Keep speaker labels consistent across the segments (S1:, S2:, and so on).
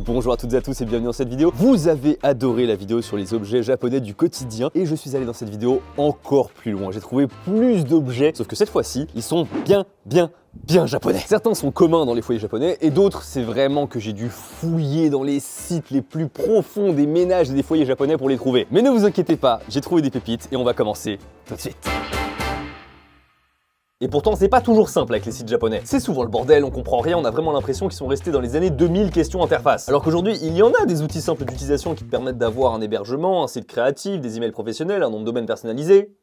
S1: Bonjour à toutes et à tous et bienvenue dans cette vidéo. Vous avez adoré la vidéo sur les objets japonais du quotidien et je suis allé dans cette vidéo encore plus loin. J'ai trouvé plus d'objets, sauf que cette fois-ci, ils sont bien japonais. Certains sont communs dans les foyers japonais et d'autres, c'est vraiment que j'ai dû fouiller dans les sites les plus profonds des ménages et des foyers japonais pour les trouver. Mais ne vous inquiétez pas, j'ai trouvé des pépites et on va commencer tout de suite. Et pourtant, c'est pas toujours simple avec les sites japonais. C'est souvent le bordel, on comprend rien, on a vraiment l'impression qu'ils sont restés dans les années 2000 questions interface. Alors qu'aujourd'hui, il y en a des outils simples d'utilisation qui te permettent d'avoir un hébergement, un site créatif, des emails professionnels, un nom de domaine personnalisé.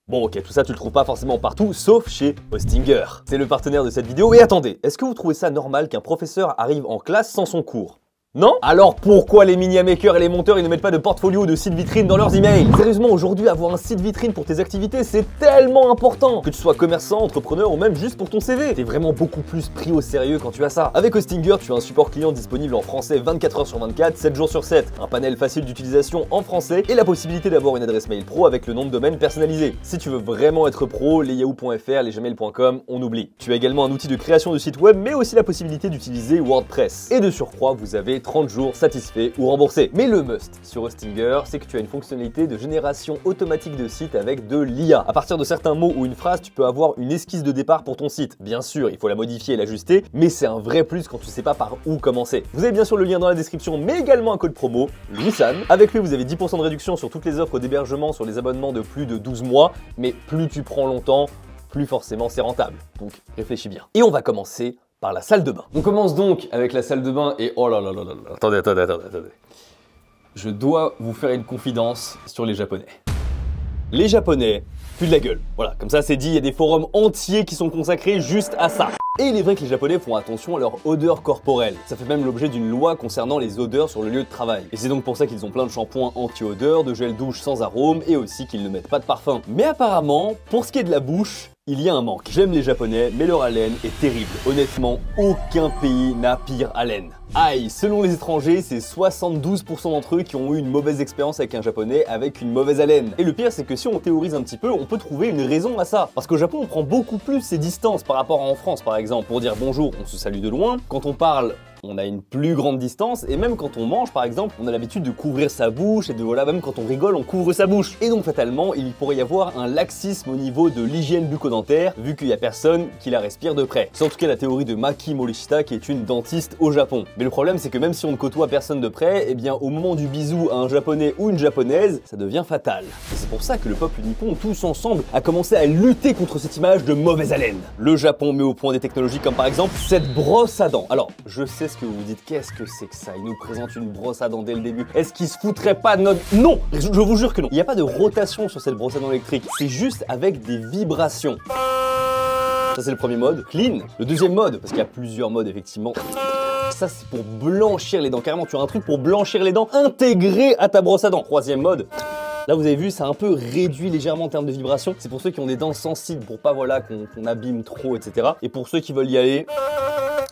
S1: Bon ok, tout ça tu le trouves pas forcément partout, sauf chez Hostinger. C'est le partenaire de cette vidéo. Et attendez, est-ce que vous trouvez ça normal qu'un professeur arrive en classe sans son cours ? Non? Alors pourquoi les mini-makers et les monteurs ils ne mettent pas de portfolio ou de site vitrine dans leurs emails? Sérieusement, aujourd'hui avoir un site vitrine pour tes activités c'est tellement important. Que tu sois commerçant, entrepreneur ou même juste pour ton CV. T'es vraiment beaucoup plus pris au sérieux quand tu as ça. Avec Hostinger, tu as un support client disponible en français 24 h sur 24, 7 jours sur 7. Un panel facile d'utilisation en français et la possibilité d'avoir une adresse mail pro avec le nom de domaine personnalisé. Si tu veux vraiment être pro, les yahoo.fr, les gmail.com, on oublie. Tu as également un outil de création de site web mais aussi la possibilité d'utiliser WordPress. Et de surcroît, vous avez 30 jours satisfaits ou remboursés. Mais le must sur Hostinger, c'est que tu as une fonctionnalité de génération automatique de site avec de l'IA. À partir de certains mots ou une phrase, tu peux avoir une esquisse de départ pour ton site. Bien sûr, il faut la modifier et l'ajuster, mais c'est un vrai plus quand tu sais pas par où commencer. Vous avez bien sûr le lien dans la description, mais également un code promo, Luisan. Avec lui, vous avez 10% de réduction sur toutes les offres d'hébergement sur les abonnements de plus de 12 mois, mais plus tu prends longtemps, plus forcément c'est rentable. Donc réfléchis bien. Et on va commencer par la salle de bain. On commence donc avec la salle de bain et oh là là là là là, attendez. Je dois vous faire une confidence sur les Japonais. Les Japonais puent de la gueule. Voilà, comme ça c'est dit, il y a des forums entiers qui sont consacrés juste à ça. Et il est vrai que les Japonais font attention à leur odeur corporelle. Ça fait même l'objet d'une loi concernant les odeurs sur le lieu de travail. Et c'est donc pour ça qu'ils ont plein de shampoings anti-odeur, de gel douche sans arôme et aussi qu'ils ne mettent pas de parfum. Mais apparemment, pour ce qui est de la bouche, il y a un manque. J'aime les Japonais, mais leur haleine est terrible. Honnêtement, aucun pays n'a pire haleine. Aïe, selon les étrangers, c'est 72% d'entre eux qui ont eu une mauvaise expérience avec un japonais avec une mauvaise haleine. Et le pire, c'est que si on théorise un petit peu, on peut trouver une raison à ça. Parce qu'au Japon, on prend beaucoup plus ses distances par rapport à en France, par exemple. Pour dire bonjour, on se salue de loin. Quand on parle, on a une plus grande distance et même quand on mange par exemple, on a l'habitude de couvrir sa bouche et de voilà, même quand on rigole, on couvre sa bouche. Et donc fatalement, il pourrait y avoir un laxisme au niveau de l'hygiène bucco-dentaire vu qu'il y a personne qui la respire de près. C'est en tout cas la théorie de Maki Morishita qui est une dentiste au Japon. Mais le problème c'est que même si on ne côtoie personne de près, eh bien au moment du bisou à un japonais ou une japonaise, ça devient fatal. Et c'est pour ça que le peuple nippon tous ensemble a commencé à lutter contre cette image de mauvaise haleine. Le Japon met au point des technologies comme par exemple cette brosse à dents. Alors, je sais ce que vous vous dites, qu'est-ce que c'est que ça? Il nous présente une brosse à dents dès le début. Est-ce qu'il se foutrait pas de notre... Non, je vous jure que non. Il n'y a pas de rotation sur cette brosse à dents électrique. C'est juste avec des vibrations. Ça c'est le premier mode, clean. Le deuxième mode, parce qu'il y a plusieurs modes effectivement. Ça c'est pour blanchir les dents. Carrément, tu as un truc pour blanchir les dents intégré à ta brosse à dents. Troisième mode. Là vous avez vu, ça a un peu réduit légèrement en termes de vibration. C'est pour ceux qui ont des dents sensibles, pour pas voilà qu'on abîme trop, etc. Et pour ceux qui veulent y aller...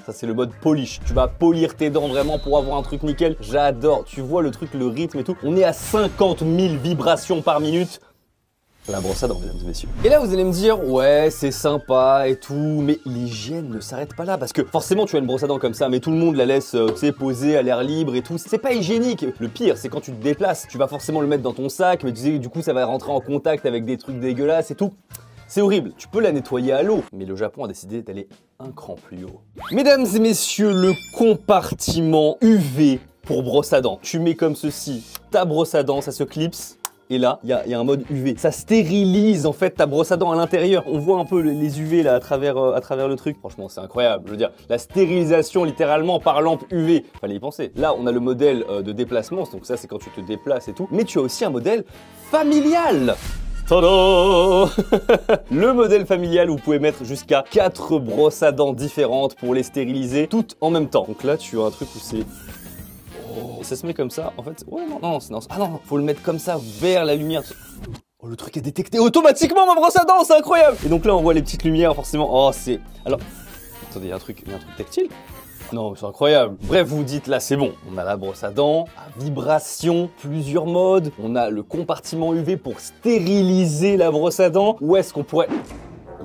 S1: Ça c'est le mode polish. Tu vas polir tes dents vraiment pour avoir un truc nickel. J'adore. Tu vois le truc, le rythme et tout. On est à 50 000 vibrations par minute. La brosse à dents, mesdames et messieurs. Et là, vous allez me dire, ouais, c'est sympa et tout, mais l'hygiène ne s'arrête pas là. Parce que forcément, tu as une brosse à dents comme ça, mais tout le monde la laisse, tu sais, poser à l'air libre et tout. C'est pas hygiénique. Le pire, c'est quand tu te déplaces. Tu vas forcément le mettre dans ton sac, mais tu sais, du coup, ça va rentrer en contact avec des trucs dégueulasses et tout. C'est horrible, tu peux la nettoyer à l'eau, mais le Japon a décidé d'aller un cran plus haut. Mesdames et messieurs, le compartiment UV pour brosse à dents. Tu mets comme ceci ta brosse à dents, ça se clipse. Et là, il y a un mode UV. Ça stérilise en fait ta brosse à dents à l'intérieur. On voit un peu les UV là à travers le truc. Franchement, c'est incroyable. Je veux dire, la stérilisation littéralement par lampe UV. Fallait y penser. Là, on a le modèle de déplacement. Donc ça, c'est quand tu te déplaces et tout. Mais tu as aussi un modèle familial. Tada. Le modèle familial où vous pouvez mettre jusqu'à 4 brosses à dents différentes pour les stériliser toutes en même temps. Donc là, tu as un truc où c'est... Oh, ça se met comme ça, en fait... Ouais, non, ah non, faut le mettre comme ça, vers la lumière. Oh, le truc est détecté automatiquement ma brosse à dents, c'est incroyable. Et donc là, on voit les petites lumières, forcément. Oh, c'est... Alors... Attendez, il y a un truc tactile. Non, c'est incroyable. Bref, vous dites là, c'est bon. On a la brosse à dents, à vibration, plusieurs modes. On a le compartiment UV pour stériliser la brosse à dents. Où est-ce qu'on pourrait...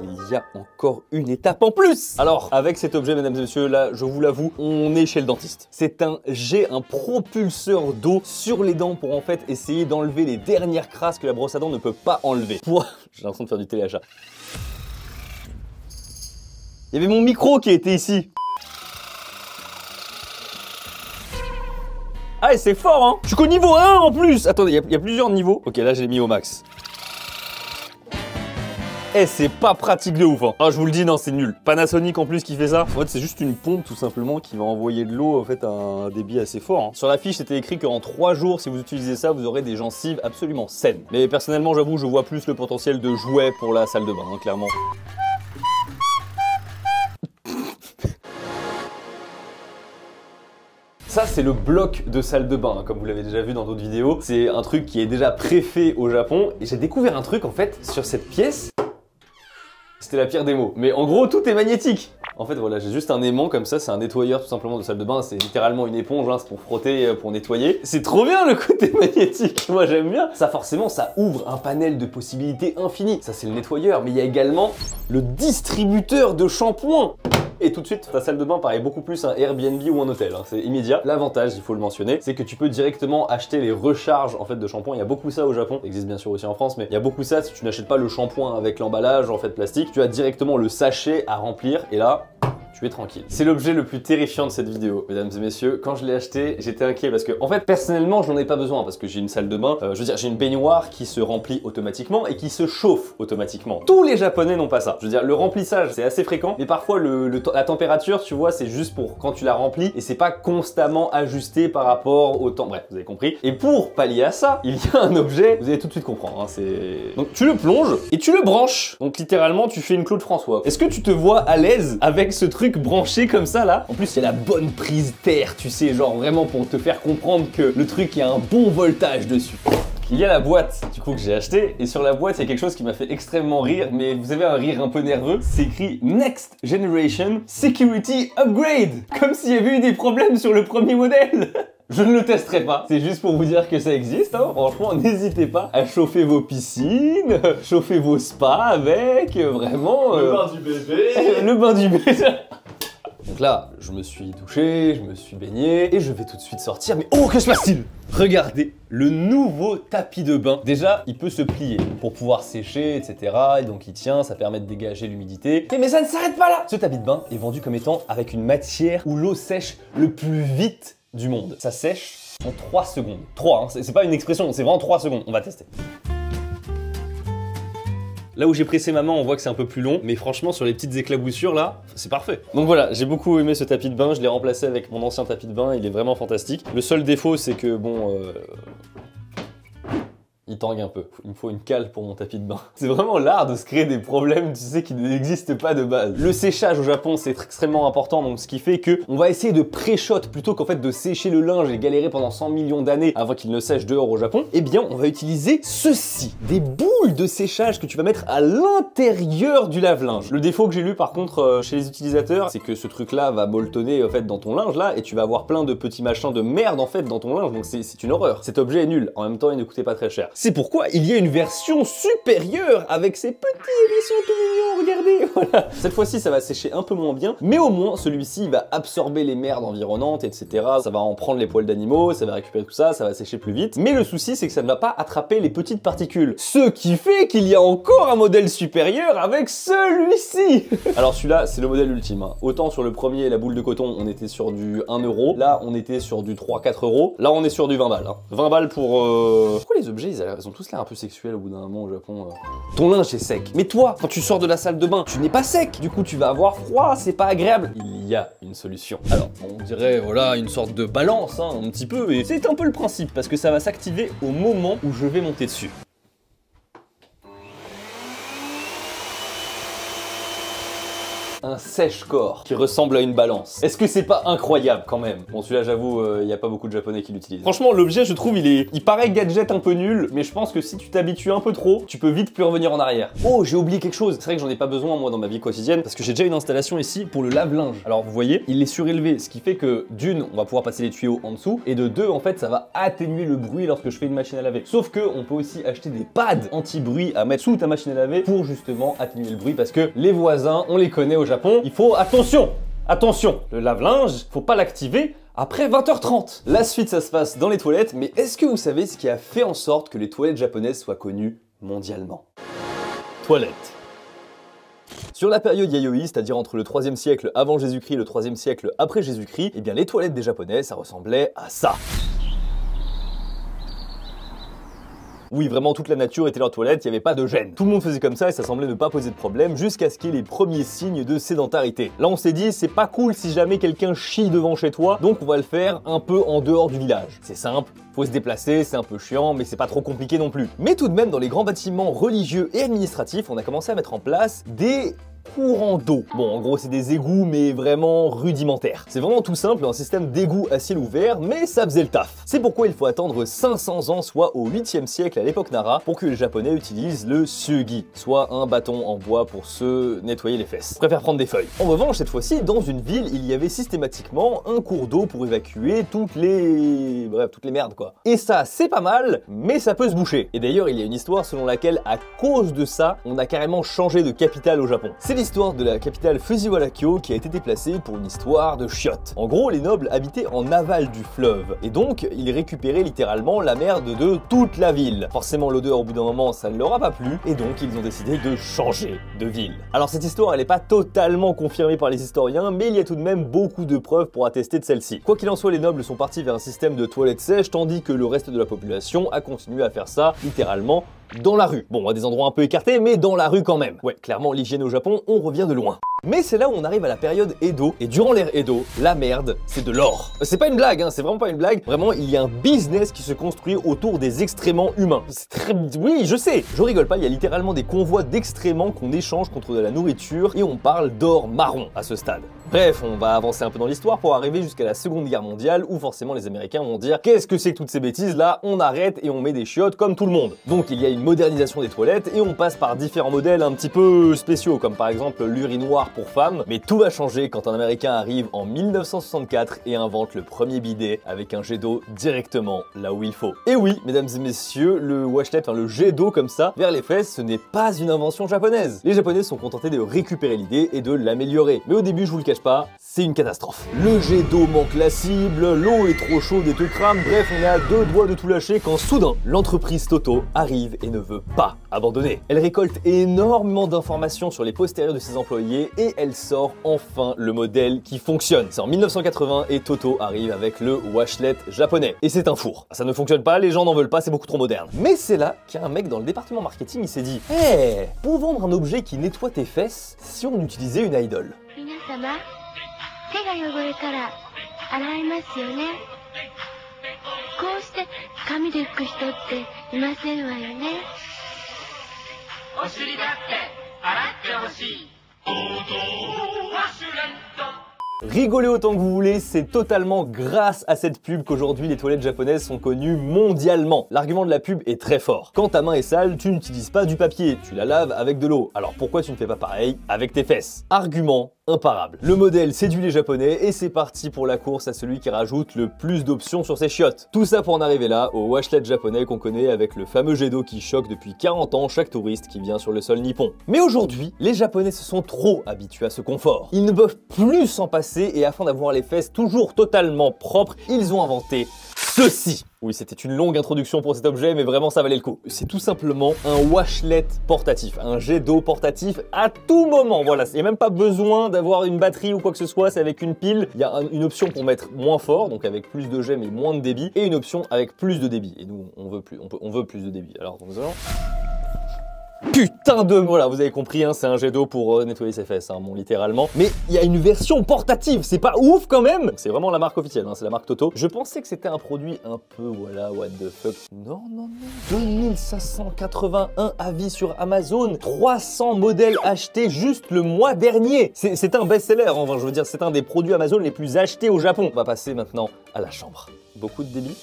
S1: Il y a encore une étape en plus. Alors, avec cet objet, mesdames et messieurs, là, je vous l'avoue, on est chez le dentiste. C'est un jet, un propulseur d'eau sur les dents pour en fait essayer d'enlever les dernières crasses que la brosse à dents ne peut pas enlever. J'ai l'impression de faire du téléachat. Il y avait mon micro qui était ici. Ah, et c'est fort, hein. Je suis qu'au niveau 1 en plus. Attendez, il y a plusieurs niveaux. Ok, là, j'ai mis au max. Eh, c'est pas pratique de ouf, hein. Ah, je vous le dis, non, c'est nul. Panasonic en plus qui fait ça. En fait, c'est juste une pompe tout simplement qui va envoyer de l'eau en fait à un débit assez fort, hein. Sur la fiche, c'était écrit qu'en 3 jours, si vous utilisez ça, vous aurez des gencives absolument saines. Mais personnellement, j'avoue, je vois plus le potentiel de jouet pour la salle de bain, hein, clairement. Ça, c'est le bloc de salle de bain, hein, comme vous l'avez déjà vu dans d'autres vidéos. C'est un truc qui est déjà préfait au Japon. Et j'ai découvert un truc, en fait, sur cette pièce. C'était la pire démo. Mais en gros, tout est magnétique. En fait, voilà, j'ai juste un aimant comme ça. C'est un nettoyeur tout simplement de salle de bain. C'est littéralement une éponge, hein, c'est pour frotter, pour nettoyer. C'est trop bien le côté magnétique. Moi, j'aime bien. Ça, forcément, ça ouvre un panel de possibilités infinies. Ça, c'est le nettoyeur. Mais il y a également le distributeur de shampoing. Et tout de suite, ta salle de bain paraît beaucoup plus un Airbnb ou un hôtel, hein. C'est immédiat. L'avantage, il faut le mentionner, c'est que tu peux directement acheter les recharges en fait de shampoing. Il y a beaucoup ça au Japon, ça existe bien sûr aussi en France, mais il y a beaucoup ça. Si tu n'achètes pas le shampoing avec l'emballage en fait plastique, tu as directement le sachet à remplir et là, tu es tranquille. C'est l'objet le plus terrifiant de cette vidéo, mesdames et messieurs. Quand je l'ai acheté, j'étais inquiet parce que, en fait, personnellement, j'en ai pas besoin parce que j'ai une salle de bain. Je veux dire, j'ai une baignoire qui se remplit automatiquement et qui se chauffe automatiquement. Tous les Japonais n'ont pas ça. Je veux dire, le remplissage, c'est assez fréquent, mais parfois, la température, tu vois, c'est juste pour quand tu la remplis et c'est pas constamment ajusté par rapport au temps. Bref, vous avez compris. Et pour pallier à ça, il y a un objet, vous allez tout de suite comprendre, hein, c'est... Donc, tu le plonges et tu le branches. Donc, littéralement, tu fais une Claude François. Est-ce que tu te vois à l'aise avec ce truc branché comme ça là? En plus il y a la bonne prise d'air, tu sais, genre vraiment pour te faire comprendre que le truc il y a un bon voltage dessus. Il y a la boîte du coup que j'ai acheté et sur la boîte il y a quelque chose qui m'a fait extrêmement rire, mais vous avez un rire un peu nerveux. C'est écrit Next Generation Security Upgrade, comme s'il y avait eu des problèmes sur le premier modèle. Je ne le testerai pas, c'est juste pour vous dire que ça existe, hein. Franchement, n'hésitez pas à chauffer vos piscines, chauffer vos spas avec, vraiment...
S2: Le bain du bébé.
S1: Le bain du bébé. Donc là, je me suis douché, je me suis baigné et je vais tout de suite sortir. Mais oh, que se passe-t-il? Regardez le nouveau tapis de bain. Déjà, il peut se plier pour pouvoir sécher, etc. Et donc il tient, ça permet de dégager l'humidité. Mais ça ne s'arrête pas là. Ce tapis de bain est vendu comme étant avec une matière où l'eau sèche le plus vite du monde. Ça sèche en 3 secondes. 3, hein, c'est pas une expression, c'est vraiment 3 secondes. On va tester. Là où j'ai pressé ma main, on voit que c'est un peu plus long, mais franchement, sur les petites éclaboussures là, c'est parfait. Donc voilà, j'ai beaucoup aimé ce tapis de bain, je l'ai remplacé avec mon ancien tapis de bain, il est vraiment fantastique. Le seul défaut, c'est que bon... il tangue un peu. Il me faut une cale pour mon tapis de bain. C'est vraiment l'art de se créer des problèmes, tu sais, qui n'existent pas de base. Le séchage au Japon, c'est extrêmement important, donc ce qui fait que on va essayer de pré-shot plutôt qu'en fait de sécher le linge et galérer pendant 100 millions d'années avant qu'il ne sèche dehors au Japon. Eh bien, on va utiliser ceci. Des boules de séchage que tu vas mettre à l'intérieur du lave-linge. Le défaut que j'ai lu par contre chez les utilisateurs, c'est que ce truc-là va molletonner en fait dans ton linge là et tu vas avoir plein de petits machins de merde en fait dans ton linge, donc c'est une horreur. Cet objet est nul. En même temps, il ne coûtait pas très cher. C'est pourquoi il y a une version supérieure avec ces petits hérissons tout mignons, regardez, voilà. Cette fois-ci, ça va sécher un peu moins bien, mais au moins, celui-ci va absorber les merdes environnantes, etc. Ça va en prendre les poils d'animaux, ça va récupérer tout ça, ça va sécher plus vite. Mais le souci, c'est que ça ne va pas attraper les petites particules. Ce qui fait qu'il y a encore un modèle supérieur avec celui-ci. Alors celui-là, c'est le modèle ultime, hein. Autant sur le premier, la boule de coton, on était sur du 1 €. Là, on était sur du 3-4 €. Là, on est sur du 20 balles, hein. 20 balles pour... Pourquoi les objets, ils ont tous l'air un peu sexuels au bout d'un moment au Japon. Ton linge est sec. Mais toi, quand tu sors de la salle de bain, tu n'es pas sec. Du coup, tu vas avoir froid, c'est pas agréable. Il y a une solution. Alors, on dirait, voilà, une sorte de balance, hein, un petit peu, mais c'est un peu le principe, parce que ça va s'activer au moment où je vais monter dessus. un sèche-corps qui ressemble à une balance. Est-ce que c'est pas incroyable quand même? Bon, celui-là, j'avoue, il n'y a pas beaucoup de japonais qui l'utilisent. Franchement, l'objet, je trouve, il paraît gadget un peu nul, mais je pense que si tu t'habitues un peu trop, tu peux vite plus revenir en arrière. Oh, j'ai oublié quelque chose. C'est vrai que j'en ai pas besoin, moi, dans ma vie quotidienne, parce que j'ai déjà une installation ici pour le lave-linge. Alors, vous voyez, il est surélevé, ce qui fait que d'une, on va pouvoir passer les tuyaux en dessous, et de deux, en fait, ça va atténuer le bruit lorsque je fais une machine à laver. Sauf que on peut aussi acheter des pads anti-bruit à mettre sous ta machine à laver pour justement atténuer le bruit, parce que les voisins, on les connaît au Japon, il faut attention, attention, le lave-linge, faut pas l'activer après 20h30. La suite, ça se passe dans les toilettes, mais est-ce que vous savez ce qui a fait en sorte que les toilettes japonaises soient connues mondialement? Toilettes. Sur la période Yayoi, c'est-à-dire entre le 3e siècle avant Jésus-Christ et le 3e siècle après Jésus-Christ, eh bien les toilettes des Japonais, ça ressemblait à ça. Oui, vraiment, toute la nature était leur toilette, il n'y avait pas de gêne. Tout le monde faisait comme ça et ça semblait ne pas poser de problème jusqu'à ce qu'il y ait les premiers signes de sédentarité. Là, on s'est dit, c'est pas cool si jamais quelqu'un chie devant chez toi, donc on va le faire un peu en dehors du village. C'est simple, faut se déplacer, c'est un peu chiant, mais c'est pas trop compliqué non plus. Mais tout de même, dans les grands bâtiments religieux et administratifs, on a commencé à mettre en place des courants d'eau. Bon, en gros, c'est des égouts, mais vraiment rudimentaires. C'est vraiment tout simple, un système d'égout à ciel ouvert, mais ça faisait le taf. C'est pourquoi il faut attendre 500 ans, soit au 8e siècle à l'époque Nara, pour que les Japonais utilisent le sugi, soit un bâton en bois pour se nettoyer les fesses. Je préfère prendre des feuilles. En revanche, cette fois-ci, dans une ville, il y avait systématiquement un cours d'eau pour évacuer toutes les merdes, quoi. Et ça, c'est pas mal, mais ça peut se boucher. Et d'ailleurs, il y a une histoire selon laquelle, à cause de ça, on a carrément changé de capitale au Japon. C'est l'histoire de la capitale Fujiwara-kyo qui a été déplacée pour une histoire de chiottes. En gros, les nobles habitaient en aval du fleuve, et donc ils récupéraient littéralement la merde de toute la ville. Forcément, l'odeur au bout d'un moment, ça ne leur a pas plu, et donc ils ont décidé de changer de ville. Alors cette histoire, elle n'est pas totalement confirmée par les historiens, mais il y a tout de même beaucoup de preuves pour attester de celle-ci. Quoi qu'il en soit, les nobles sont partis vers un système de toilettes sèches, tandis que le reste de la population a continué à faire ça, littéralement, dans la rue. Bon, à des endroits un peu écartés, mais dans la rue quand même. Ouais, clairement, l'hygiène au Japon, on revient de loin. Mais c'est là où on arrive à la période Edo, et durant l'ère Edo, la merde, c'est de l'or. C'est pas une blague, hein, c'est vraiment pas une blague. Vraiment, il y a un business qui se construit autour des excréments humains. C'est très... Oui, je sais, je rigole pas, il y a littéralement des convois d'excréments qu'on échange contre de la nourriture, et on parle d'or marron à ce stade. Bref, on va avancer un peu dans l'histoire pour arriver jusqu'à la Seconde Guerre mondiale, où forcément les Américains vont dire « Qu'est-ce que c'est que toutes ces bêtises là? On arrête et on met des chiottes comme tout le monde. » Donc il y a une modernisation des toilettes, et on passe par différents modèles un petit peu spéciaux, comme par exemple l'urinoir pour femmes, mais tout va changer quand un Américain arrive en 1964 et invente le premier bidet avec un jet d'eau directement là où il faut. Et oui, mesdames et messieurs, le washlet, enfin le jet d'eau comme ça, vers les fesses, ce n'est pas une invention japonaise. Les Japonais sont contentés de récupérer l'idée et de l'améliorer. Mais au début, je vous le cache pas, c'est une catastrophe. Le jet d'eau manque la cible, l'eau est trop chaude et te crame, bref, on est à deux doigts de tout lâcher quand soudain, l'entreprise Toto arrive et ne veut pas abandonner. Elle récolte énormément d'informations sur les postérieurs de ses employés et elle sort enfin le modèle qui fonctionne. C'est en 1980 et Toto arrive avec le washlet japonais. Et c'est un four. Ça ne fonctionne pas, les gens n'en veulent pas, c'est beaucoup trop moderne. Mais c'est là qu'il y a un mec dans le département marketing, il s'est dit « Hey, pour vendre un objet qui nettoie tes fesses, si on utilisait une idole ?» Rigolez autant que vous voulez, c'est totalement grâce à cette pub qu'aujourd'hui les toilettes japonaises sont connues mondialement. L'argument de la pub est très fort. Quand ta main est sale, tu n'utilises pas du papier, tu la laves avec de l'eau. Alors pourquoi tu ne fais pas pareil avec tes fesses? Argument imparable. Le modèle séduit les Japonais et c'est parti pour la course à celui qui rajoute le plus d'options sur ses chiottes. Tout ça pour en arriver là, au washlet japonais qu'on connaît avec le fameux jet d'eau qui choque depuis 40 ans chaque touriste qui vient sur le sol nippon. Mais aujourd'hui, les Japonais se sont trop habitués à ce confort. Ils ne peuvent plus s'en passer et afin d'avoir les fesses toujours totalement propres, ils ont inventé ceci. Oui, c'était une longue introduction pour cet objet, mais vraiment ça valait le coup. C'est tout simplement un washlet portatif, un jet d'eau portatif à tout moment. Voilà, il n'y a même pas besoin d'avoir une batterie ou quoi que ce soit, c'est avec une pile. Il y a une option pour mettre moins fort, donc avec plus de jet mais moins de débit, et une option avec plus de débit. Et nous, on veut plus de débit. Alors, putain de... Voilà, vous avez compris, hein, c'est un jet d'eau pour nettoyer ses fesses, hein, bon, littéralement. Mais il y a une version portative, c'est pas ouf quand même. C'est vraiment la marque officielle, hein, c'est la marque Toto. Je pensais que c'était un produit un peu, voilà, what the fuck. Non, non, non. 2581 avis sur Amazon, 300 modèles achetés juste le mois dernier. C'est un best-seller, enfin, je veux dire, c'est un des produits Amazon les plus achetés au Japon. On va passer maintenant à la chambre. Beaucoup de débit.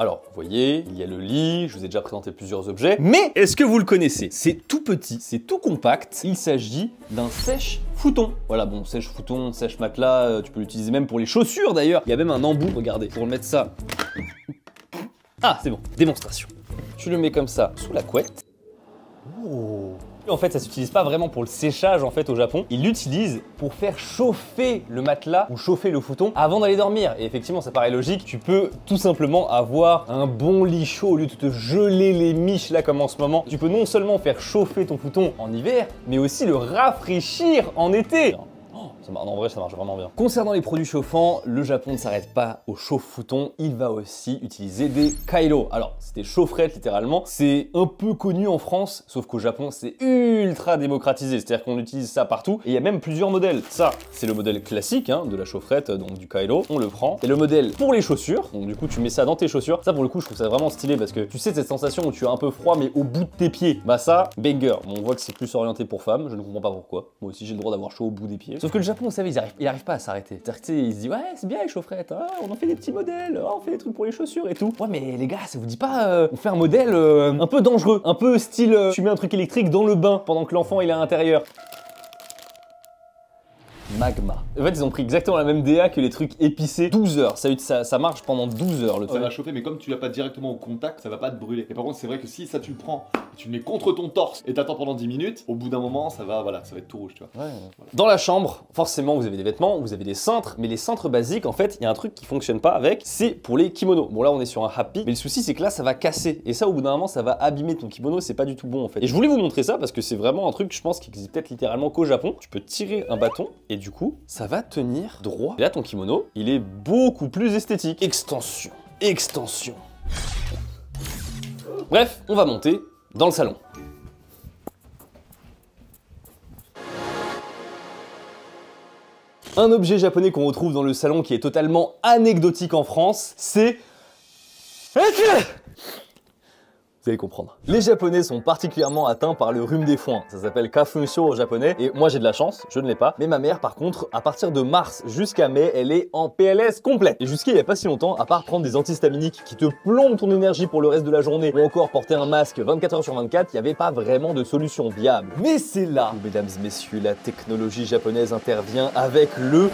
S1: Alors, vous voyez, il y a le lit, je vous ai déjà présenté plusieurs objets, mais est-ce que vous le connaissez? C'est tout petit, c'est tout compact, il s'agit d'un sèche-futon. Voilà, bon, sèche-futon, sèche-matelas, tu peux l'utiliser même pour les chaussures d'ailleurs. Il y a même un embout, regardez, pour mettre ça. Ah, c'est bon, démonstration. Tu le mets comme ça sous la couette. Oh. En fait, ça s'utilise pas vraiment pour le séchage en fait au Japon. Ils l'utilisent pour faire chauffer le matelas ou chauffer le futon avant d'aller dormir. Et effectivement, ça paraît logique. Tu peux tout simplement avoir un bon lit chaud au lieu de te geler les miches là comme en ce moment. Tu peux non seulement faire chauffer ton futon en hiver, mais aussi le rafraîchir en été. En vrai, ça marche vraiment bien. Concernant les produits chauffants, le Japon ne s'arrête pas au chauffe-futon, il va aussi utiliser des kailo. Alors, c'est des chaufferettes littéralement. C'est un peu connu en France, sauf qu'au Japon, c'est ultra démocratisé. C'est-à-dire qu'on utilise ça partout. Et il y a même plusieurs modèles. Ça, c'est le modèle classique hein, de la chaufferette, donc du kailo. On le prend. Et le modèle pour les chaussures. Donc du coup, tu mets ça dans tes chaussures. Ça, pour le coup, je trouve ça vraiment stylé parce que tu sais cette sensation où tu as un peu froid, mais au bout de tes pieds. Bah ça, banger. Bon, on voit que c'est plus orienté pour femmes. Je ne comprends pas pourquoi. Moi aussi, j'ai le droit d'avoir chaud au bout des pieds. Sauf que le Japon, vous savez, ils arrivent pas à s'arrêter. C'est-à-dire que ils se disent ouais, c'est bien les chaufferettes, hein, on en fait des petits modèles, on fait des trucs pour les chaussures et tout. Ouais, mais les gars, ça vous dit pas, on fait un modèle un peu dangereux, un peu style, tu mets un truc électrique dans le bain pendant que l'enfant il est à l'intérieur. Magma. En fait, ils ont pris exactement la même DA que les trucs épicés. 12 heures. Ça marche pendant 12 heures le truc.
S2: Ça va chauffer, mais comme tu l'as pas directement au contact, ça va pas te brûler. Et par contre, c'est vrai que si ça tu le prends, et tu le mets contre ton torse et t'attends pendant 10 minutes, au bout d'un moment, ça va, voilà, ça va être tout rouge, tu vois.
S1: Ouais. Voilà. Dans la chambre, forcément, vous avez des vêtements, vous avez des cintres, mais les cintres basiques, en fait, il y a un truc qui fonctionne pas avec, c'est pour les kimonos. Bon, là, on est sur un happy, mais le souci, c'est que là, ça va casser. Et ça, au bout d'un moment, ça va abîmer ton kimono, c'est pas du tout bon, en fait. Et je voulais vous montrer ça parce que c'est vraiment un truc, je pense, qui existe peut-être littéralement qu'au Japon. Tu peux tirer un bâton et du coup, ça va tenir droit. Et là, ton kimono, il est beaucoup plus esthétique. Extension, extension. Bref, on va monter dans le salon. Un objet japonais qu'on retrouve dans le salon qui est totalement anecdotique en France, c'est... Vous allez comprendre. Les Japonais sont particulièrement atteints par le rhume des foins. Ça s'appelle kafunsho au japonais. Et moi j'ai de la chance, je ne l'ai pas. Mais ma mère par contre, à partir de mars jusqu'à mai, elle est en PLS complète. Et jusqu'à il n'y a pas si longtemps, à part prendre des antihistaminiques qui te plombent ton énergie pour le reste de la journée, ou encore porter un masque 24 heures sur 24, il n'y avait pas vraiment de solution viable. Mais c'est là où, mesdames et messieurs, la technologie japonaise intervient avec le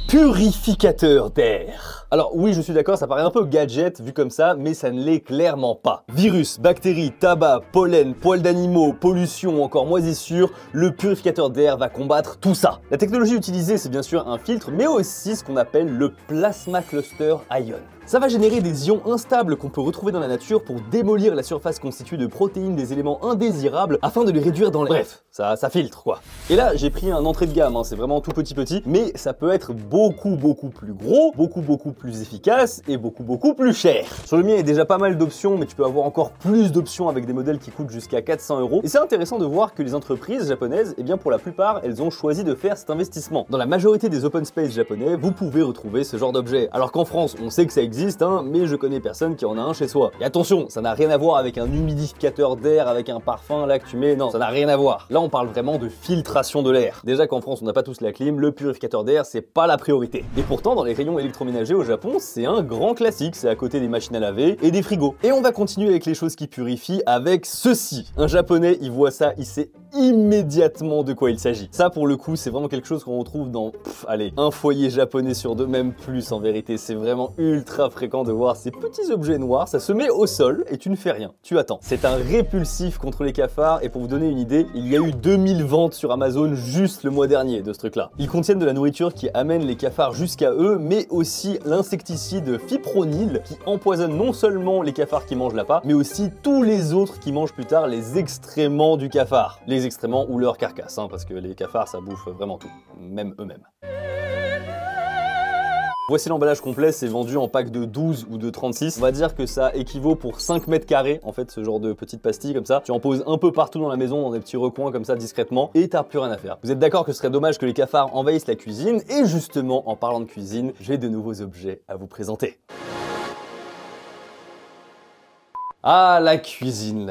S1: purificateur d'air. Alors oui, je suis d'accord, ça paraît un peu gadget vu comme ça, mais ça ne l'est clairement pas. Virus, bactéries, tabac, pollen, poils d'animaux, pollution ou encore moisissure, le purificateur d'air va combattre tout ça. La technologie utilisée, c'est bien sûr un filtre, mais aussi ce qu'on appelle le plasma cluster ion. Ça va générer des ions instables qu'on peut retrouver dans la nature pour démolir la surface constituée de protéines des éléments indésirables afin de les réduire dans l'air. Bref, ça filtre quoi. Et là, j'ai pris un entrée de gamme, hein, c'est vraiment tout petit, mais ça peut être beaucoup plus gros, beaucoup plus efficace et beaucoup plus cher. Sur le mien, il y a déjà pas mal d'options, mais tu peux avoir encore plus d'options avec des modèles qui coûtent jusqu'à 400 €. Et c'est intéressant de voir que les entreprises japonaises, eh bien pour la plupart, elles ont choisi de faire cet investissement. Dans la majorité des open space japonais, vous pouvez retrouver ce genre d'objet. Alors qu'en France, on sait que ça existe, hein, mais je connais personne qui en a un chez soi. Et attention, ça n'a rien à voir avec un humidificateur d'air, avec un parfum là que tu mets, non, ça n'a rien à voir. Là, on parle vraiment de filtration de l'air. Déjà qu'en France, on n'a pas tous la clim, le purificateur d'air, c'est pas la priorité. Et pourtant, dans les rayons électroménagers au Japon, c'est un grand classique, c'est à côté des machines à laver et des frigos. Et on va continuer avec les choses qui purifient avec ceci. Un japonais, il voit ça, il sait immédiatement de quoi il s'agit. Ça, pour le coup, c'est vraiment quelque chose qu'on retrouve dans, allez, un foyer japonais sur deux, même plus en vérité. C'est vraiment ultra fréquent de voir ces petits objets noirs, ça se met au sol et tu ne fais rien, tu attends. C'est un répulsif contre les cafards et pour vous donner une idée, il y a eu 2000 ventes sur Amazon juste le mois dernier de ce truc-là. Ils contiennent de la nourriture qui amène les cafards jusqu'à eux, mais aussi l'insecticide fipronil qui empoisonne non seulement les cafards qui mangent l'appât, mais aussi tous les autres qui mangent plus tard les excréments du cafard. Les excréments ou leur carcasse, hein, parce que les cafards ça bouffe vraiment tout, même eux-mêmes. Voici l'emballage complet, c'est vendu en pack de 12 ou de 36. On va dire que ça équivaut pour 5 mètres carrés, en fait, ce genre de petites pastilles comme ça. Tu en poses un peu partout dans la maison, dans des petits recoins comme ça, discrètement, et t'as plus rien à faire. Vous êtes d'accord que ce serait dommage que les cafards envahissent la cuisine, et justement, en parlant de cuisine, j'ai de nouveaux objets à vous présenter. Ah, la cuisine,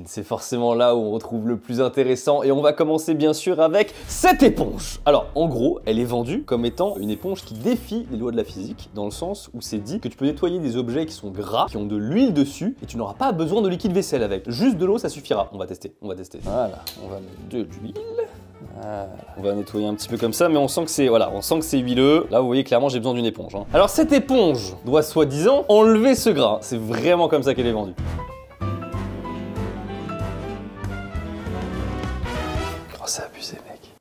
S1: c'est forcément là où on retrouve le plus intéressant et on va commencer bien sûr avec cette éponge. Alors, en gros, elle est vendue comme étant une éponge qui défie les lois de la physique, dans le sens où c'est dit que tu peux nettoyer des objets qui sont gras, qui ont de l'huile dessus, et tu n'auras pas besoin de liquide vaisselle avec. Juste de l'eau, ça suffira. On va tester. Voilà, on va mettre de l'huile. Voilà. On va nettoyer un petit peu comme ça, mais on sent que c'est huileux. Là, vous voyez clairement, j'ai besoin d'une éponge. Hein. Alors, cette éponge doit soi-disant enlever ce gras. C'est vraiment comme ça qu'elle est vendue. Oh, c'est abusé, mec.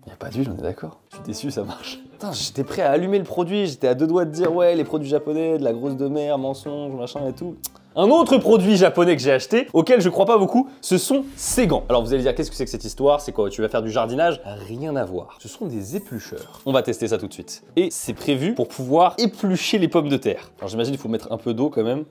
S1: Y a pas d'huile, on est d'accord? Je suis déçu, ça marche. Putain, j'étais prêt à allumer le produit, j'étais à deux doigts de dire ouais, les produits japonais, de la grosse de mer, mensonge, machin et tout. Un autre produit japonais que j'ai acheté, auquel je crois pas beaucoup, ce sont ces gants. Alors vous allez dire, qu'est-ce que c'est que cette histoire? C'est quoi? Tu vas faire du jardinage? Rien à voir. Ce sont des éplucheurs. On va tester ça tout de suite. Et c'est prévu pour pouvoir éplucher les pommes de terre. Alors j'imagine qu'il faut mettre un peu d'eau quand même.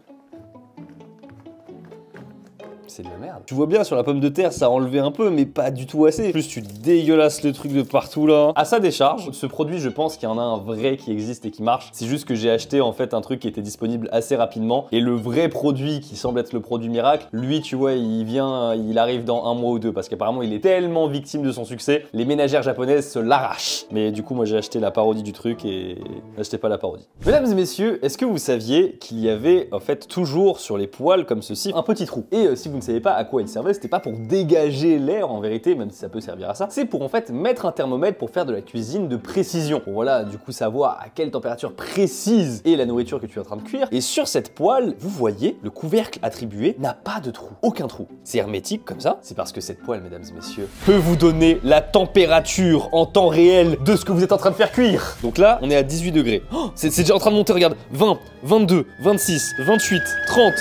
S1: C'est de la merde. Tu vois bien sur la pomme de terre, ça a enlevé un peu, mais pas du tout assez. En plus, tu dégueulasses le truc de partout là. À sa décharge, ce produit, je pense qu'il y en a un vrai qui existe et qui marche. C'est juste que j'ai acheté en fait un truc qui était disponible assez rapidement. Et le vrai produit qui semble être le produit miracle, lui, tu vois, il arrive dans un mois ou deux parce qu'apparemment, il est tellement victime de son succès. Les ménagères japonaises se l'arrachent. Mais du coup, moi, j'ai acheté la parodie du truc et n'achetez pas la parodie. Mesdames et messieurs, est-ce que vous saviez qu'il y avait en fait toujours sur les poêles comme ceci un petit trou? Et si vous ne savez pas à quoi il servait, c'était pas pour dégager l'air en vérité, même si ça peut servir à ça, c'est pour en fait mettre un thermomètre pour faire de la cuisine de précision. Pour voilà, du coup savoir à quelle température précise est la nourriture que tu es en train de cuire. Et sur cette poêle, vous voyez, le couvercle attribué n'a pas de trou, aucun trou. C'est hermétique comme ça, c'est parce que cette poêle, mesdames et messieurs, peut vous donner la température en temps réel de ce que vous êtes en train de faire cuire. Donc là, on est à 18 degrés. Oh, c'est déjà en train de monter, regarde, 20, 22, 26, 28, 30.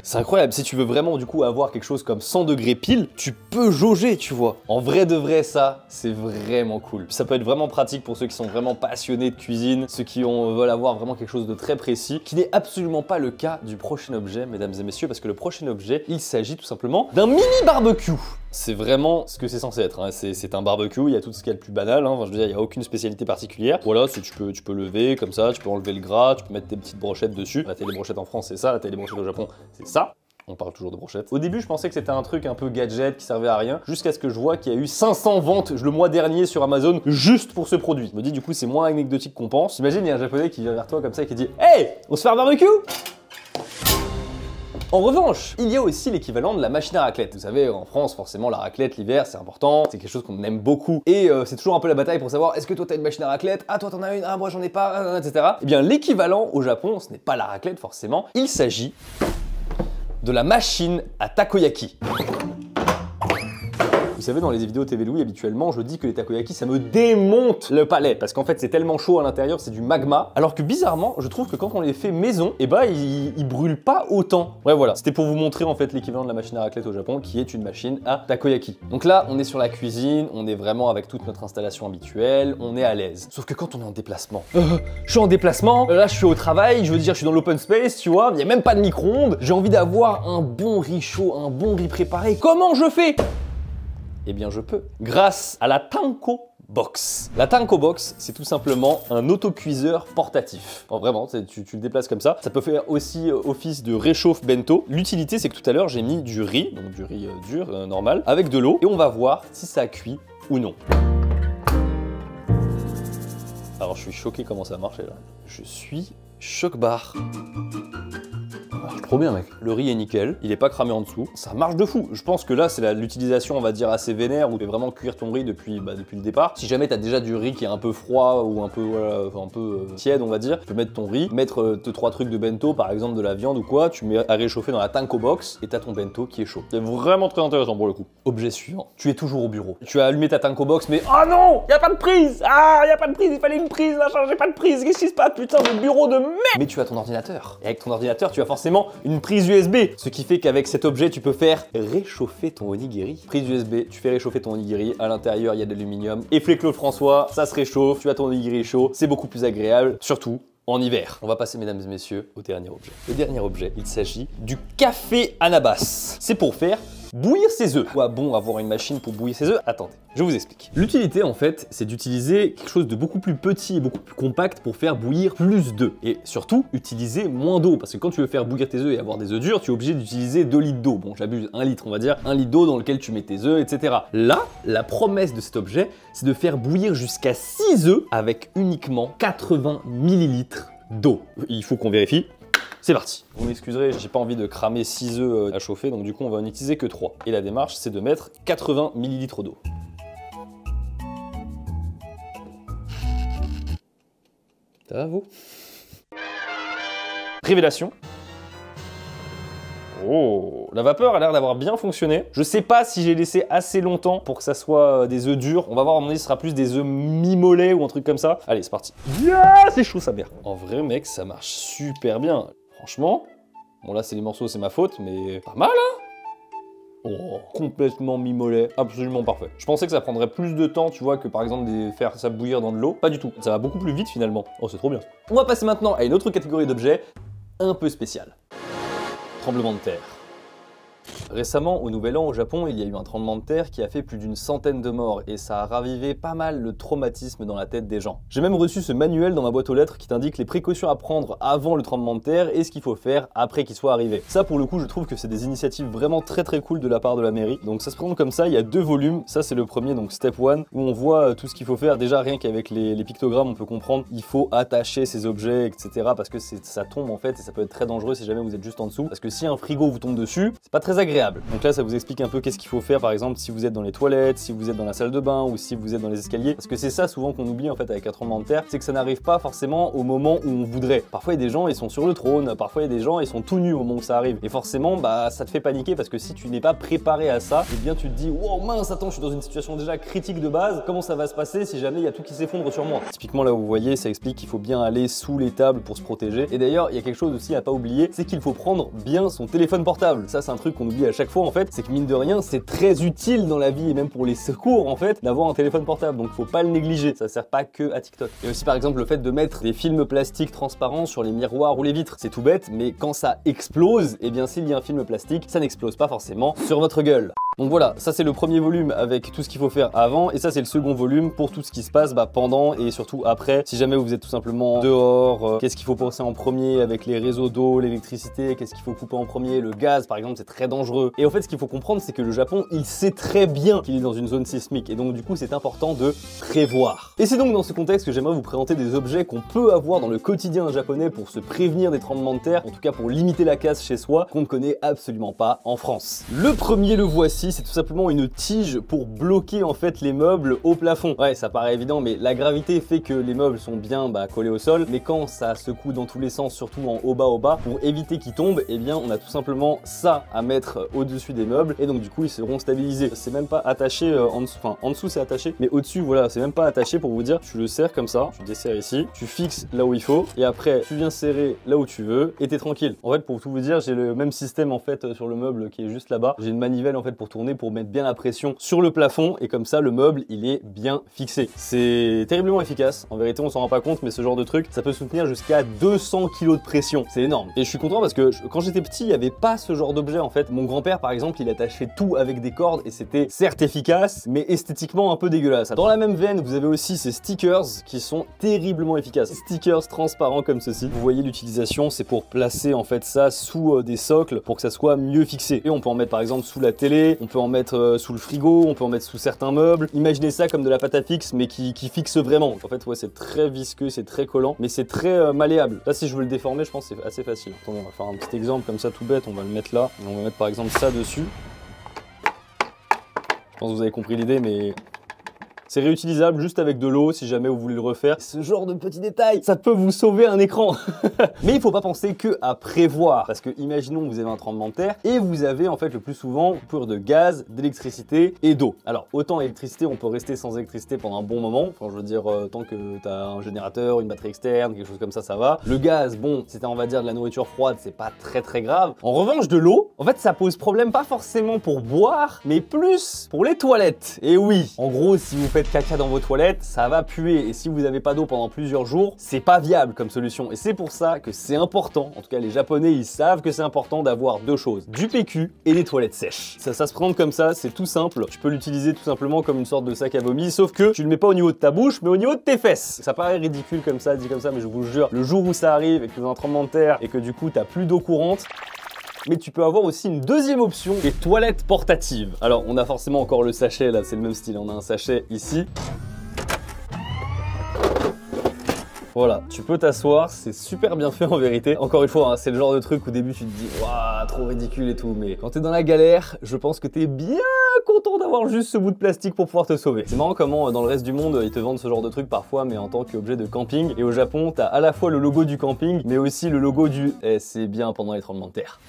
S1: C'est incroyable, si tu veux vraiment du coup avoir quelque chose comme 100 degrés pile, tu peux jauger, tu vois. En vrai de vrai, ça, c'est vraiment cool. Ça peut être vraiment pratique pour ceux qui sont vraiment passionnés de cuisine, ceux qui veulent avoir vraiment quelque chose de très précis, qui n'est absolument pas le cas du prochain objet, mesdames et messieurs, parce que le prochain objet, il s'agit tout simplement d'un mini barbecue. C'est vraiment ce que c'est censé être, hein. C'est un barbecue, il y a tout ce qu'il y a de plus banal, hein. Enfin, je veux dire, il n'y a aucune spécialité particulière. Voilà, tu peux lever comme ça, tu peux enlever le gras, tu peux mettre tes petites brochettes dessus. La taille des brochettes en France, c'est ça, la taille des brochettes au Japon, c'est ça. On parle toujours de brochettes. Au début, je pensais que c'était un truc un peu gadget qui servait à rien, jusqu'à ce que je vois qu'il y a eu 500 ventes le mois dernier sur Amazon juste pour ce produit. Je me dis, du coup, c'est moins anecdotique qu'on pense. Imagine, il y a un japonais qui vient vers toi comme ça et qui dit « Hey, on se fait un barbecue ?» En revanche, il y a aussi l'équivalent de la machine à raclette. Vous savez, en France, forcément, la raclette, l'hiver, c'est important, c'est quelque chose qu'on aime beaucoup. Et c'est toujours un peu la bataille pour savoir, est-ce que toi, t'as une machine à raclette? Ah, toi, t'en as une? Ah, moi, j'en ai pas, etc. Eh bien, l'équivalent au Japon, ce n'est pas la raclette, forcément. Il s'agit de la machine à takoyaki. Vous savez, dans les vidéos TV Louis, habituellement, je dis que les takoyaki, ça me démonte le palais. Parce qu'en fait, c'est tellement chaud à l'intérieur, c'est du magma. Alors que bizarrement, je trouve que quand on les fait maison, eh ben, ils brûlent pas autant. Ouais, voilà. C'était pour vous montrer, en fait, l'équivalent de la machine à raclette au Japon, qui est une machine à takoyaki. Donc là, on est sur la cuisine, on est vraiment avec toute notre installation habituelle, on est à l'aise. Sauf que quand on est en déplacement, je suis en déplacement, là, je suis au travail, je veux dire, je suis dans l'open space, tu vois, il y a même pas de micro-ondes, j'ai envie d'avoir un bon riz chaud, un bon riz préparé. Comment je fais? Eh bien, je peux. Grâce à la Tanko Box. La Tanko Box, c'est tout simplement un autocuiseur portatif. Enfin, vraiment, tu le déplaces comme ça. Ça peut faire aussi office de réchauffe bento. L'utilité, c'est que tout à l'heure, j'ai mis du riz, donc du riz dur, normal, avec de l'eau, et on va voir si ça cuit ou non. Alors, je suis choqué comment ça marche là. Je suis choc-barre. Trop bien, mec. Le riz est nickel, il est pas cramé en dessous, ça marche de fou. Je pense que là, c'est l'utilisation, on va dire, assez vénère, où tu peux vraiment cuire ton riz depuis le départ. Si jamais t'as déjà du riz qui est un peu froid ou un peu, voilà, un peu tiède, on va dire, tu peux mettre ton riz, mettre 3 trucs de bento, par exemple de la viande ou quoi, tu mets à réchauffer dans la Tanko Box et t'as ton bento qui est chaud. C'est vraiment très intéressant pour le coup. Objet suivant, tu es toujours au bureau. Tu as allumé ta Tanko Box, mais oh non, y a pas de prise. Ah, y a pas de prise, il fallait une prise, machin, j'ai pas de prise. Qu'est-ce qui se passe, putain, le bureau de merde. Mais tu as ton ordinateur. Et avec ton ordinateur, tu as forcément simplement une prise USB. Ce qui fait qu'avec cet objet, tu peux faire réchauffer ton onigiri. Prise USB, tu fais réchauffer ton onigiri. À l'intérieur, il y a de l'aluminium. Effet Claude François, ça se réchauffe. Tu as ton onigiri chaud. C'est beaucoup plus agréable, surtout en hiver. On va passer, mesdames et messieurs, au dernier objet. Le dernier objet, il s'agit du café Anabas. C'est pour faire bouillir ses œufs. Quoi bon avoir une machine pour bouillir ses œufs? Attendez, je vous explique. L'utilité en fait, c'est d'utiliser quelque chose de beaucoup plus petit et beaucoup plus compact pour faire bouillir plus d'œufs. Et surtout, utiliser moins d'eau. Parce que quand tu veux faire bouillir tes œufs et avoir des œufs durs, tu es obligé d'utiliser 2 litres d'eau. Bon, j'abuse, 1 litre on va dire. 1 litre d'eau dans lequel tu mets tes œufs, etc. Là, la promesse de cet objet, c'est de faire bouillir jusqu'à 6 œufs avec uniquement 80 millilitres d'eau. Il faut qu'on vérifie. C'est parti. Vous m'excuserez, j'ai pas envie de cramer 6 œufs à chauffer, donc du coup on va en utiliser que 3. Et la démarche, c'est de mettre 80 millilitres d'eau. Ça va vous? Révélation. Oh, la vapeur a l'air d'avoir bien fonctionné. Je sais pas si j'ai laissé assez longtemps pour que ça soit des œufs durs. On va voir, à mon avis, ce sera plus des œufs mi-mollets ou un truc comme ça. Allez, c'est parti. Yeah, c'est chaud sa mère. En vrai, mec, ça marche super bien. Franchement, bon là, c'est les morceaux, c'est ma faute, mais pas mal, hein? Oh, complètement mi-mollet, absolument parfait. Je pensais que ça prendrait plus de temps, tu vois, que par exemple de faire ça bouillir dans de l'eau. Pas du tout. Ça va beaucoup plus vite finalement. Oh, c'est trop bien. On va passer maintenant à une autre catégorie d'objets un peu spéciale. Tremblement de terre. Récemment, au Nouvel An au Japon, il y a eu un tremblement de terre qui a fait plus d'une centaine de morts et ça a ravivé pas mal le traumatisme dans la tête des gens. J'ai même reçu ce manuel dans ma boîte aux lettres qui t'indique les précautions à prendre avant le tremblement de terre et ce qu'il faut faire après qu'il soit arrivé. Ça, pour le coup, je trouve que c'est des initiatives vraiment très cool de la part de la mairie. Donc ça se présente comme ça, il y a 2 volumes. Ça, c'est le premier, donc Step 1, où on voit tout ce qu'il faut faire. Déjà, rien qu'avec les pictogrammes, on peut comprendre, il faut attacher ces objets, etc. parce que ça tombe en fait et ça peut être très dangereux si jamais vous êtes juste en dessous. Parce que si un frigo vous tombe dessus, c'est pas très agréable. Donc là, ça vous explique un peu qu'est-ce qu'il faut faire, par exemple, si vous êtes dans les toilettes, si vous êtes dans la salle de bain ou si vous êtes dans les escaliers. Parce que c'est ça souvent qu'on oublie en fait avec un tremblement de terre, c'est que ça n'arrive pas forcément au moment où on voudrait. Parfois, il y a des gens, ils sont sur le trône, parfois, il y a des gens, ils sont tout nus au moment où ça arrive. Et forcément, bah, ça te fait paniquer parce que si tu n'es pas préparé à ça, eh bien, tu te dis, wow, mince, attends, je suis dans une situation déjà critique de base, comment ça va se passer si jamais il y a tout qui s'effondre sur moi? Typiquement, là où vous voyez, ça explique qu'il faut bien aller sous les tables pour se protéger. Et d'ailleurs, il y a quelque chose aussi à pas oublier, c'est qu'il faut prendre bien son téléphone portable. Ça, c'est un truc qu'on oublie à chaque fois en fait, c'est que mine de rien, c'est très utile dans la vie et même pour les secours en fait d'avoir un téléphone portable, donc faut pas le négliger, ça sert pas que à TikTok. Et aussi par exemple le fait de mettre des films plastiques transparents sur les miroirs ou les vitres, c'est tout bête, mais quand ça explose, et bien s'il y a un film plastique, ça n'explose pas forcément sur votre gueule. Donc voilà, ça c'est le premier volume avec tout ce qu'il faut faire avant, et ça c'est le second volume pour tout ce qui se passe pendant et surtout après. Si jamais vous êtes tout simplement dehors, qu'est-ce qu'il faut penser en premier avec les réseaux d'eau, l'électricité, qu'est-ce qu'il faut couper en premier, le gaz par exemple, c'est très dangereux. Et en fait ce qu'il faut comprendre, c'est que le Japon, il sait très bien qu'il est dans une zone sismique, et donc du coup c'est important de prévoir. Et c'est donc dans ce contexte que j'aimerais vous présenter des objets qu'on peut avoir dans le quotidien japonais pour se prévenir des tremblements de terre, en tout cas pour limiter la casse chez soi, qu'on ne connaît absolument pas en France. Le premier, le voici, c'est tout simplement une tige pour bloquer en fait les meubles au plafond. Ouais, ça paraît évident, mais la gravité fait que les meubles sont bien collés au sol, mais quand ça secoue dans tous les sens, surtout en haut bas, pour éviter qu'ils tombent, eh bien on a tout simplement ça à mettre au-dessus des meubles, et donc du coup ils seront stabilisés. C'est même pas attaché en dessous, enfin en dessous c'est attaché, mais au-dessus voilà, c'est même pas attaché. Pour vous dire, tu le serres comme ça, tu desserres ici, tu fixes là où il faut, et après tu viens serrer là où tu veux, et t'es tranquille. En fait, pour tout vous dire, j'ai le même système en fait sur le meuble qui est juste là-bas. J'ai une manivelle en fait pour tourner, pour mettre bien la pression sur le plafond, et comme ça le meuble il est bien fixé. C'est terriblement efficace, en vérité on s'en rend pas compte, mais ce genre de truc ça peut soutenir jusqu'à 200 kg de pression, c'est énorme. Et je suis content parce que quand j'étais petit il n'y avait pas ce genre d'objet en fait. Mon grand-père par exemple il attachait tout avec des cordes et c'était certes efficace mais esthétiquement un peu dégueulasse. Dans la même veine vous avez aussi ces stickers qui sont terriblement efficaces. Stickers transparents comme ceci, vous voyez l'utilisation, c'est pour placer en fait ça sous des socles pour que ça soit mieux fixé. Et on peut en mettre par exemple sous la télé, on peut en mettre sous le frigo, on peut en mettre sous certains meubles. Imaginez ça comme de la pâte à fixe mais qui fixe vraiment. En fait ouais, c'est très visqueux, c'est très collant, mais c'est très malléable. Là si je veux le déformer, je pense que c'est assez facile. Attendez, on va faire un petit exemple comme ça tout bête, on va le mettre là, et on va mettre par exemple ça dessus. Je pense que vous avez compris l'idée, mais C'est réutilisable juste avec de l'eau si jamais vous voulez le refaire. Ce genre de petits détails, ça peut vous sauver un écran. Mais il faut pas penser que à prévoir, parce que imaginons que vous avez un tremblement de terre et vous avez en fait le plus souvent coupure de gaz, d'électricité et d'eau. Alors autant électricité, on peut rester sans électricité pendant un bon moment. Enfin, je veux dire, tant que tu as un générateur, une batterie externe, quelque chose comme ça va. Le gaz, bon, si t'as on va dire de la nourriture froide, c'est pas très grave. En revanche, de l'eau, en fait, ça pose problème pas forcément pour boire, mais plus pour les toilettes. Et oui, en gros, si vous faites caca dans vos toilettes, ça va puer. Et si vous n'avez pas d'eau pendant plusieurs jours, c'est pas viable comme solution. Et c'est pour ça que c'est important, en tout cas les Japonais, ils savent que c'est important d'avoir deux choses, du PQ et des toilettes sèches. Ça se présente comme ça, c'est tout simple. Tu peux l'utiliser tout simplement comme une sorte de sac à vomi, sauf que tu le mets pas au niveau de ta bouche, mais au niveau de tes fesses. Ça paraît ridicule comme ça, dit comme ça, mais je vous jure, le jour où ça arrive et que tu as un tremblement de terre et que du coup t'as plus d'eau courante, mais tu peux avoir aussi une deuxième option, les toilettes portatives. Alors on a forcément encore le sachet là, c'est le même style, on a un sachet ici. Voilà, tu peux t'asseoir, c'est super bien fait en vérité. Encore une fois, hein, c'est le genre de truc où au début tu te dis « Waouh, trop ridicule et tout », mais quand t'es dans la galère, je pense que t'es bien content d'avoir juste ce bout de plastique pour pouvoir te sauver. C'est marrant comment dans le reste du monde, ils te vendent ce genre de truc parfois, mais en tant qu'objet de camping. Et au Japon, t'as à la fois le logo du camping, mais aussi le logo du « Eh, c'est bien pendant les tremblements de terre ».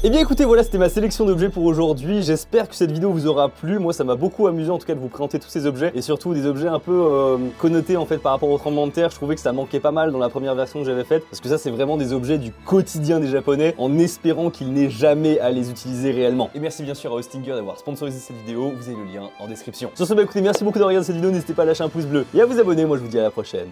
S1: Et bien écoutez, voilà, c'était ma sélection d'objets pour aujourd'hui. J'espère que cette vidéo vous aura plu. Moi, ça m'a beaucoup amusé en tout cas de vous présenter tous ces objets et surtout des objets un peu connotés en fait par rapport au tremblement de terre. Je trouvais que ça manquait pas mal dans la première version que j'avais faite parce que ça, c'est vraiment des objets du quotidien des Japonais en espérant qu'ils n'aient jamais à les utiliser réellement. Et merci bien sûr à Hostinger d'avoir sponsorisé cette vidéo. Vous avez le lien en description. Sur ce, bah écoutez, merci beaucoup d'avoir regardé cette vidéo. N'hésitez pas à lâcher un pouce bleu et à vous abonner. Moi, je vous dis à la prochaine.